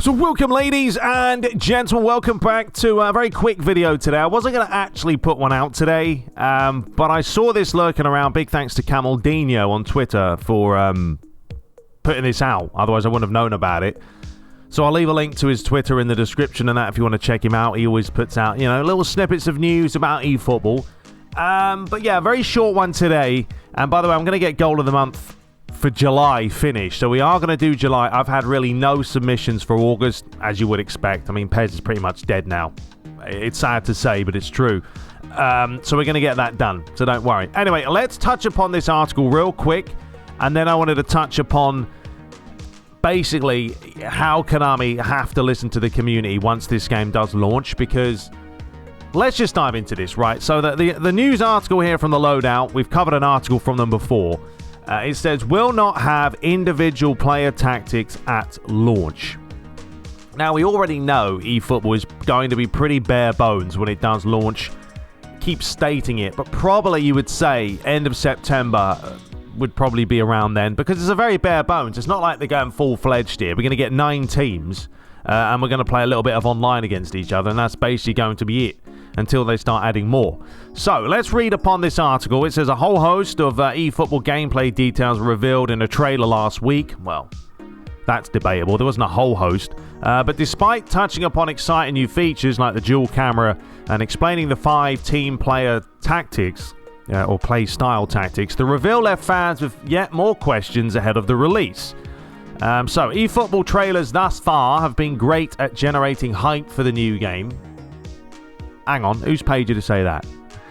So welcome, ladies and gentlemen, welcome back to a very quick video today. I wasn't going to actually put one out today, but I saw this lurking around. Big thanks to Camaldino on Twitter for putting this out. Otherwise, I wouldn't have known about it. So I'll leave a link to his Twitter in the description and that if you want to check him out. He always puts out, little snippets of news about eFootball. But yeah, very short one today. And by the way, I'm going to get Goal of the Month for July finished. So we are going to do July. I've had really no submissions for August, as you would expect. I mean, PES is pretty much dead now. It's sad to say, but it's true. So we're going to get that done. So don't worry. Anyway, let's touch upon this article real quick. And then I wanted to touch upon basically how Konami have to listen to the community once this game does launch, because let's just dive into this, right? So the news article here from the Loadout, we've covered an article from them before. It says, will not have individual player tactics at launch. Now, we already know eFootball is going to be pretty bare bones when it does launch. Keep stating it, but probably you would say end of September would probably be around then, because it's a very bare bones. It's not like they're going full-fledged here. We're going to get 9 teams, and we're going to play a little bit of online against each other, and that's basically going to be it until they start adding more. So, let's read upon this article. It says, a whole host of eFootball gameplay details were revealed in a trailer last week. Well, that's debatable. There wasn't a whole host. But despite touching upon exciting new features like the dual camera and explaining the 5 team player tactics, or play style tactics, the reveal left fans with yet more questions ahead of the release. So, eFootball trailers thus far have been great at generating hype for the new game. Hang on, who's paid you to say that?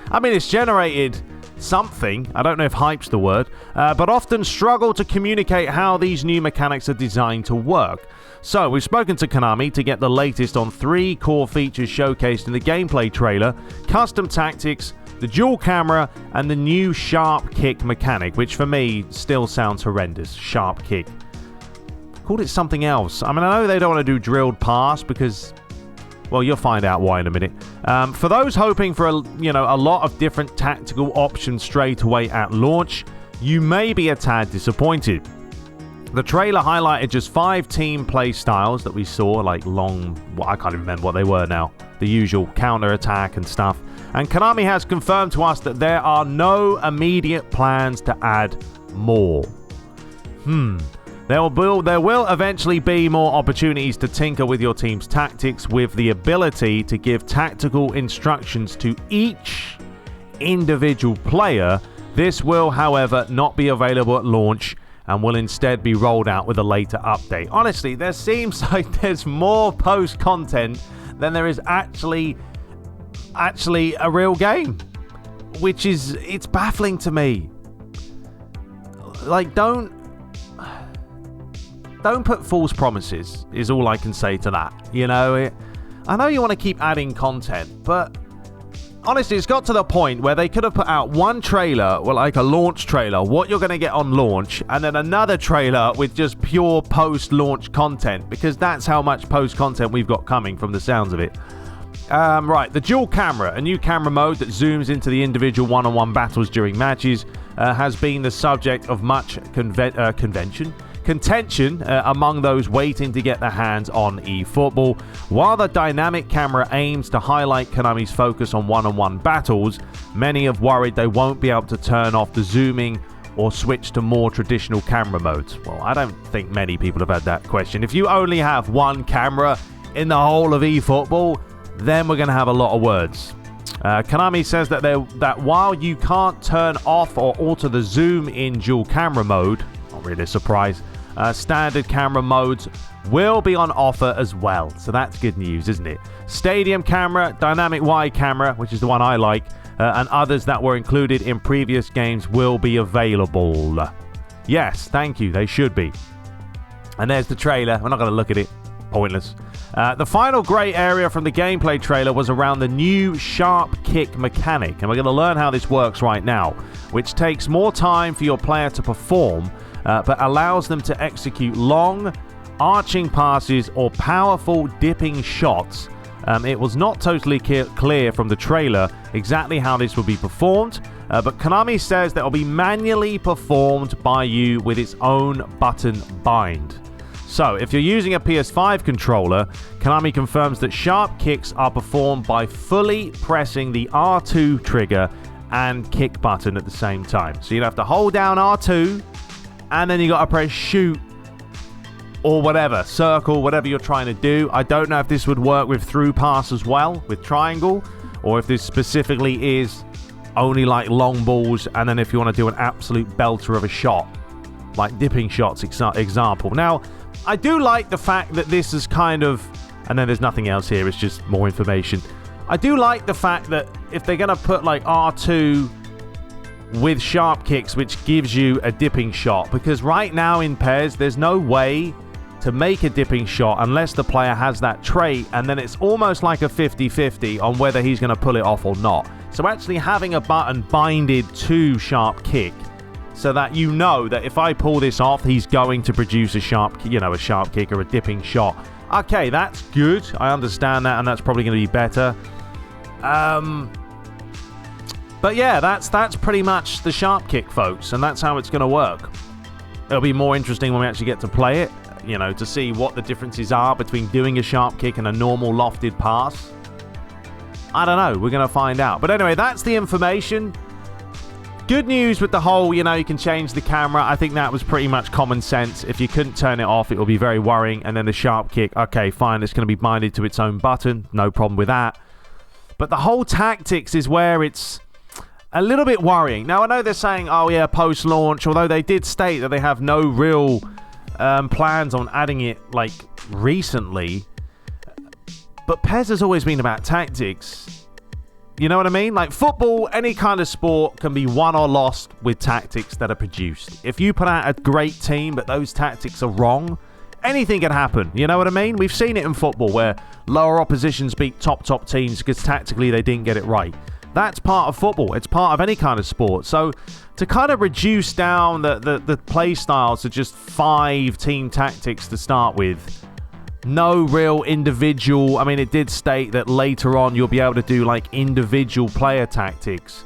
I mean, it's generated something. I don't know if hype's the word, but often struggle to communicate how these new mechanics are designed to work. So, we've spoken to Konami to get the latest on 3 core features showcased in the gameplay trailer: custom tactics, the dual camera, and the new sharp kick mechanic, which for me still sounds horrendous. Sharp kick. Called it something else. I mean, I know they don't want to do drilled pass because, well, you'll find out why in a minute. For those hoping for a lot of different tactical options straight away at launch, you may be a tad disappointed. The trailer highlighted just 5 team play styles that we saw, like long, well, I can't even remember what they were now, the usual counter-attack and stuff. And Konami has confirmed to us that there are no immediate plans to add more. There will eventually be more opportunities to tinker with your team's tactics, with the ability to give tactical instructions to each individual player. This will, however, not be available at launch and will instead be rolled out with a later update. Honestly, there seems like there's more post content than there is actually a real game, which is, it's baffling to me. Like, don't put false promises is all I can say to that. I know you want to keep adding content, but honestly, it's got to the point where they could have put out one trailer, well, like a launch trailer, what you're going to get on launch, and then another trailer with just pure post-launch content, because that's how much post-content we've got coming from the sounds of it. Right, the dual camera, a new camera mode that zooms into the individual one-on-one battles during matches, has been the subject of much contention among those waiting to get their hands on eFootball. While the dynamic camera aims to highlight Konami's focus on one-on-one battles, many have worried they won't be able to turn off the zooming or switch to more traditional camera modes. Well, I don't think many people have had that question. If you only have one camera in the whole of eFootball, then we're going to have a lot of words. Konami says that while you can't turn off or alter the zoom in dual camera mode, not really a surprise, standard camera modes will be on offer as well. So that's good news, isn't it? Stadium camera, dynamic wide camera, which is the one I like, and others that were included in previous games will be available. Yes, thank you, they should be. And there's the trailer. We're not going to look at it. Pointless. The final grey area from the gameplay trailer was around the new sharp kick mechanic, and we're going to learn how this works right now, which takes more time for your player to perform, but allows them to execute long, arching passes or powerful dipping shots. It was not totally clear from the trailer exactly how this will be performed, but Konami says that it will be manually performed by you with its own button bind. So, if you're using a PS5 controller, Konami confirms that sharp kicks are performed by fully pressing the R2 trigger and kick button at the same time. So, you'd have to hold down R2, and then you got to press shoot or whatever, circle, whatever you're trying to do. I don't know if this would work with through pass as well, with triangle, or if this specifically is only like long balls, and then if you want to do an absolute belter of a shot, like dipping shots example. Now, I do like the fact that this is kind of, and then there's nothing else here, it's just more information. I do like the fact that if they're going to put like R2 with sharp kicks, which gives you a dipping shot, because right now in PES, there's no way to make a dipping shot unless the player has that trait, and then it's almost like a 50-50 on whether he's going to pull it off or not. So actually having a button binded to sharp kick, so that you know that if I pull this off, he's going to produce a sharp kick or a dipping shot. Okay, that's good. I understand that, and that's probably going to be better. But yeah, that's pretty much the sharp kick, folks, and that's how it's going to work. It'll be more interesting when we actually get to play it, to see what the differences are between doing a sharp kick and a normal lofted pass. I don't know. We're going to find out. But anyway, that's the information. Good news with the whole, you can change the camera. I think that was pretty much common sense. If you couldn't turn it off, it will be very worrying. And then the sharp kick, okay, fine, it's going to be binded to its own button. No problem with that. But the whole tactics is where it's a little bit worrying. Now, I know they're saying, oh yeah, post-launch, although they did state that they have no real plans on adding it, like, recently. But PES has always been about tactics. You know what I mean? Like football, any kind of sport can be won or lost with tactics that are produced. If you put out a great team, but those tactics are wrong, anything can happen. You know what I mean? We've seen it in football where lower oppositions beat top teams because tactically they didn't get it right. That's part of football. It's part of any kind of sport. So to kind of reduce down the play styles to just 5 team tactics to start with, no real individual. I mean, it did state that later on you'll be able to do like individual player tactics.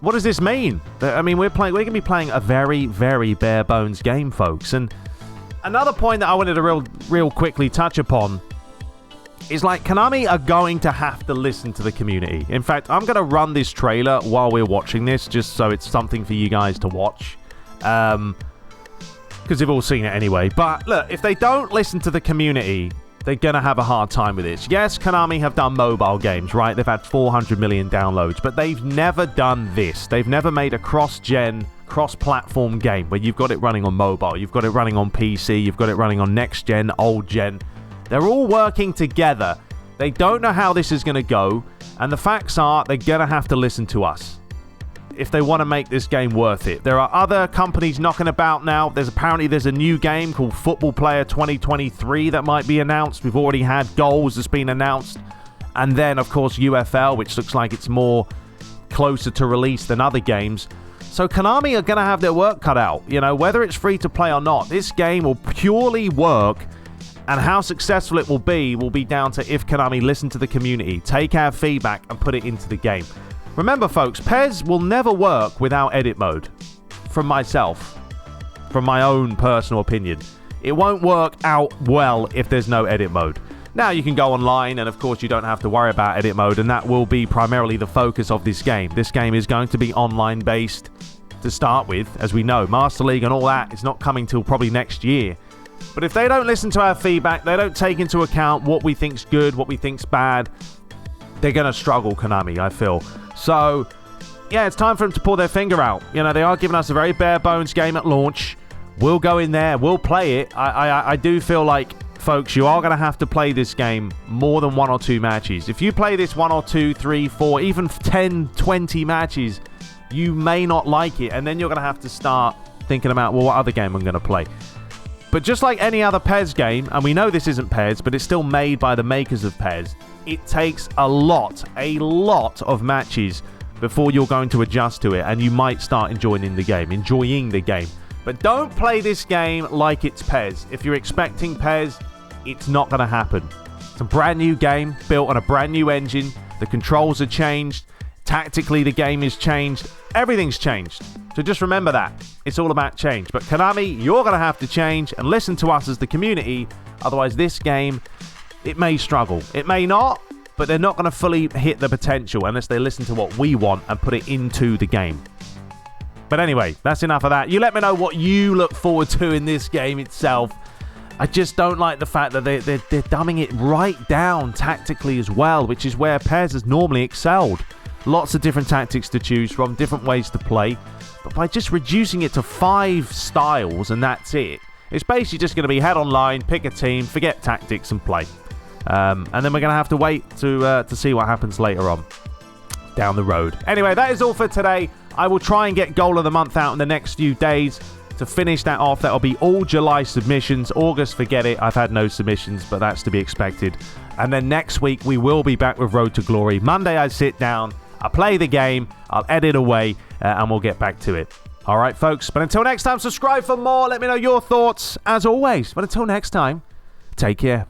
What does this mean? I mean, we're going to be playing a very, very bare bones game, folks. And another point that I wanted to real quickly touch upon is like Konami are going to have to listen to the community. In fact, I'm going to run this trailer while we're watching this, just so it's something for you guys to watch. Because you've all seen it anyway. But look, if they don't listen to the community, they're going to have a hard time with this. Yes, Konami have done mobile games, right? They've had 400 million downloads, but they've never done this. They've never made a cross-gen, cross-platform game where you've got it running on mobile, you've got it running on PC, you've got it running on next-gen, old-gen. They're all working together. They don't know how this is going to go, and the facts are they're going to have to listen to us if they want to make this game worth it. There are other companies knocking about now. There's a new game called Football Player 2023 that might be announced. We've already had Goals that's been announced. And then, of course, UFL, which looks like it's more closer to release than other games. So Konami are going to have their work cut out. Whether it's free to play or not, this game will purely work, and how successful it will be down to if Konami listen to the community, take our feedback, and put it into the game. Remember, folks, PES will never work without edit mode. From myself. From my own personal opinion. It won't work out well if there's no edit mode. Now, you can go online, and of course, you don't have to worry about edit mode, and that will be primarily the focus of this game. This game is going to be online-based to start with, as we know. Master League and all that is not coming till probably next year. But if they don't listen to our feedback, they don't take into account what we think's good, what we think's bad, they're going to struggle, Konami, I feel. So, yeah, it's time for them to pull their finger out. They are giving us a very bare-bones game at launch. We'll go in there. We'll play it. I do feel like, folks, you are going to have to play this game more than 1 or 2 matches. If you play this 1 or 2, 3, 4, even 10, 20 matches, you may not like it. And then you're going to have to start thinking about, well, what other game I'm going to play. But just like any other PES game, and we know this isn't PES, but it's still made by the makers of PES, it takes a lot of matches before you're going to adjust to it, and you might start enjoying the game. But don't play this game like it's PES. If you're expecting PES, it's not going to happen. It's a brand new game built on a brand new engine. The controls are changed. Tactically, the game is changed. Everything's changed. So just remember that. It's all about change. But Konami, you're going to have to change and listen to us as the community. Otherwise, this game, it may struggle. It may not, but they're not going to fully hit the potential unless they listen to what we want and put it into the game. But anyway, that's enough of that. You let me know what you look forward to in this game itself. I just don't like the fact that they're dumbing it right down tactically as well, which is where PES has normally excelled. Lots of different tactics to choose from, different ways to play. But by just reducing it to 5 styles and that's it, it's basically just going to be head online, pick a team, forget tactics and play. And then we're going to have to wait to see what happens later on down the road. Anyway, that is all for today. I will try and get Goal of the Month out in the next few days. To finish that off, that'll be all July submissions. August, forget it. I've had no submissions, but that's to be expected. And then next week, we will be back with Road to Glory. Monday, I sit down, I play the game, I'll edit away, and we'll get back to it. All right, folks. But until next time, subscribe for more. Let me know your thoughts, as always. But until next time, take care.